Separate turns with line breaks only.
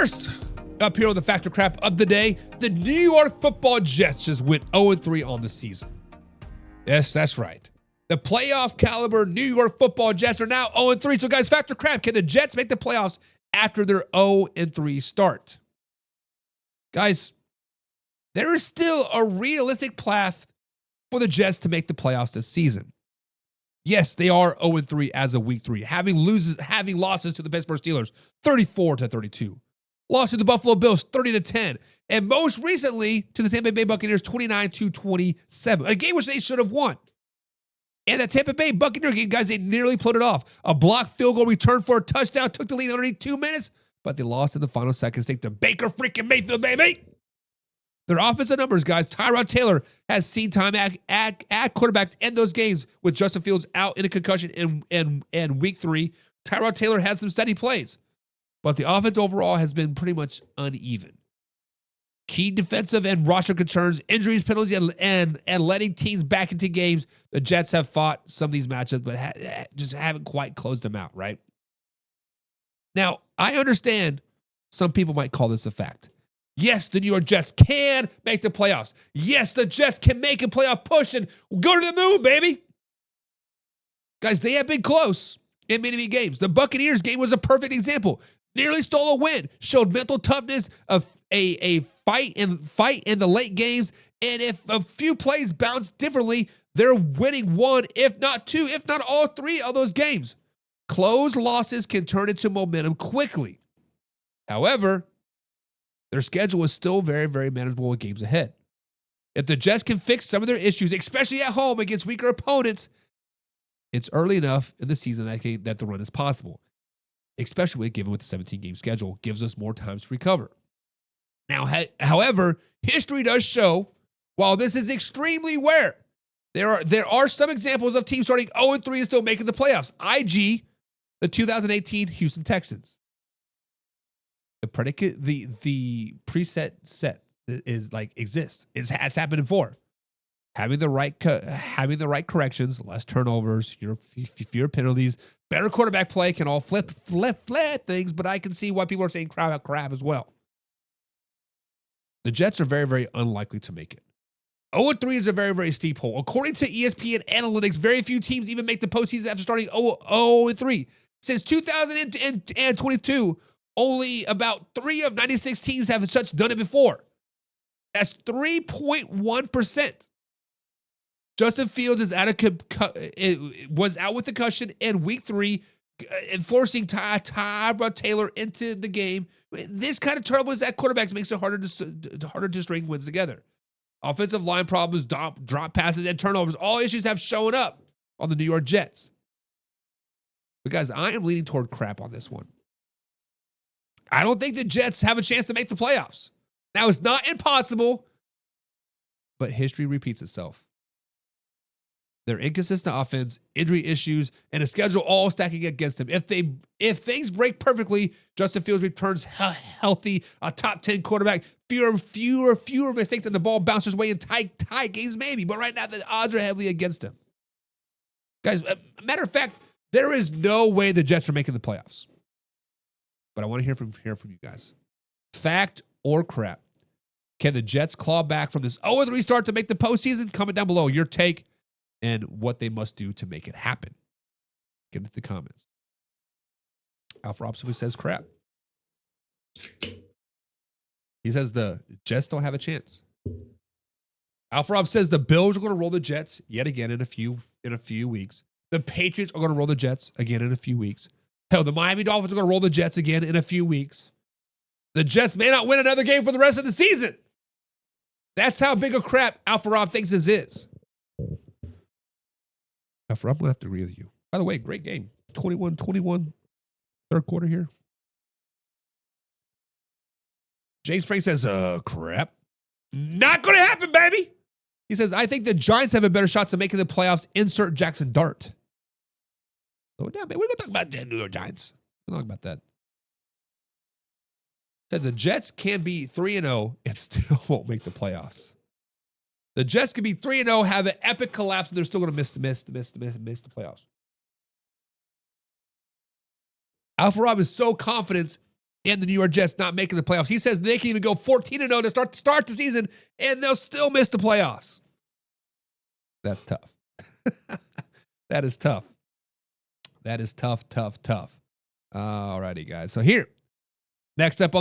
First, up here on the Factor Crap of the day, the New York Football Jets just went 0-3 on the season. Yes, that's right. The playoff caliber New York Football Jets are now 0-3. So, guys, Factor Crap, can the Jets make the playoffs after their 0-3 start? Guys, there is still a realistic path for the Jets to make the playoffs this season. Yes, they are 0-3 as of week 3, having losses to the Pittsburgh Steelers 34-32. Lost to the Buffalo Bills 30-10. And most recently to the Tampa Bay Buccaneers 29-27. A game which they should have won. And that Tampa Bay Buccaneer game, guys, they nearly pulled it off. A blocked field goal return for a touchdown, took the lead underneath 2 minutes, but they lost in the final seconds thanks to Baker freaking Mayfield, baby. Their offensive numbers, guys. Tyrod Taylor has seen time at quarterbacks in those games with Justin Fields out in a concussion in week 3. Tyrod Taylor had some steady plays, but the offense overall has been pretty much uneven. Key defensive and roster concerns, injuries, penalties, and letting teams back into games. The Jets have fought some of these matchups, but just haven't quite closed them out, right? Now, I understand some people might call this a fact. Yes, the New York Jets can make the playoffs. Yes, the Jets can make a playoff push and go to the moon, baby. Guys, they have been close in many games. The Buccaneers game was a perfect example. Nearly stole a win, showed mental toughness, of a fight in the late games, and if a few plays bounce differently, they're winning one, if not two, if not all three of those games. Close losses can turn into momentum quickly. However, their schedule is still very, very manageable with games ahead. If the Jets can fix some of their issues, especially at home against weaker opponents, it's early enough in the season that the run is possible, especially given with the 17-game schedule, gives us more time to recover. Now, however, history does show, while this is extremely rare, there are some examples of teams starting 0-3 and still making the playoffs. IG, the 2018 Houston Texans. The predicate, the preset set is exists. It has happened before. Having the right corrections, less turnovers, fewer penalties, better quarterback play can all flip things. But I can see why people are saying crap as well. The Jets are very, very unlikely to make it. 0-3 is a very, very steep hole. According to ESPN analytics, very few teams even make the postseason after starting 0-3. Since 2022, only about 3 of 96 teams have such done it before. That's 3.1%. Justin Fields was out with concussion in week 3, enforcing Tyrod Taylor into the game. This kind of turbulence at quarterbacks makes it harder to string wins together. Offensive line problems, drop passes, and turnovers, all issues have shown up on the New York Jets. But guys, I am leaning toward crap on this one. I don't think the Jets have a chance to make the playoffs. Now, it's not impossible, but history repeats itself. Their inconsistent offense, injury issues, and a schedule all stacking against them. If things break perfectly, Justin Fields returns healthy, a top 10 quarterback, fewer mistakes, and the ball bounces away in tight games, maybe. But right now, the odds are heavily against him. Guys, matter of fact, there is no way the Jets are making the playoffs. But I want to hear from you guys. Fact or crap? Can the Jets claw back from this 0-3 start to make the postseason? Comment down below your take and what they must do to make it happen. Get into the comments. Alpha Rob simply says crap. He says the Jets don't have a chance. Alpha Rob says the Bills are going to roll the Jets yet again in a few weeks. The Patriots are going to roll the Jets again in a few weeks. Hell, the Miami Dolphins are going to roll the Jets again in a few weeks. The Jets may not win another game for the rest of the season. That's how big a crap Alpha Rob thinks this is. Alpha Rob, I'm going to have to agree with you. By the way, great game. 21-21, third quarter here. James Frank says, crap. Not going to happen, baby. He says, I think the Giants have a better shot to making the playoffs. Insert Jackson Dart. So, yeah, man, we're going to talk about the New York Giants. We'll talk about that. Said the Jets can be 3-0 and still won't make the playoffs. The Jets can be 3-0, have an epic collapse, and they're still going to miss the playoffs. Alpha Rob is so confident and the New York Jets not making the playoffs. He says they can even go 14-0 to start the season, and they'll still miss the playoffs. That's tough. That is tough. That is tough. All righty, guys. So here, next up on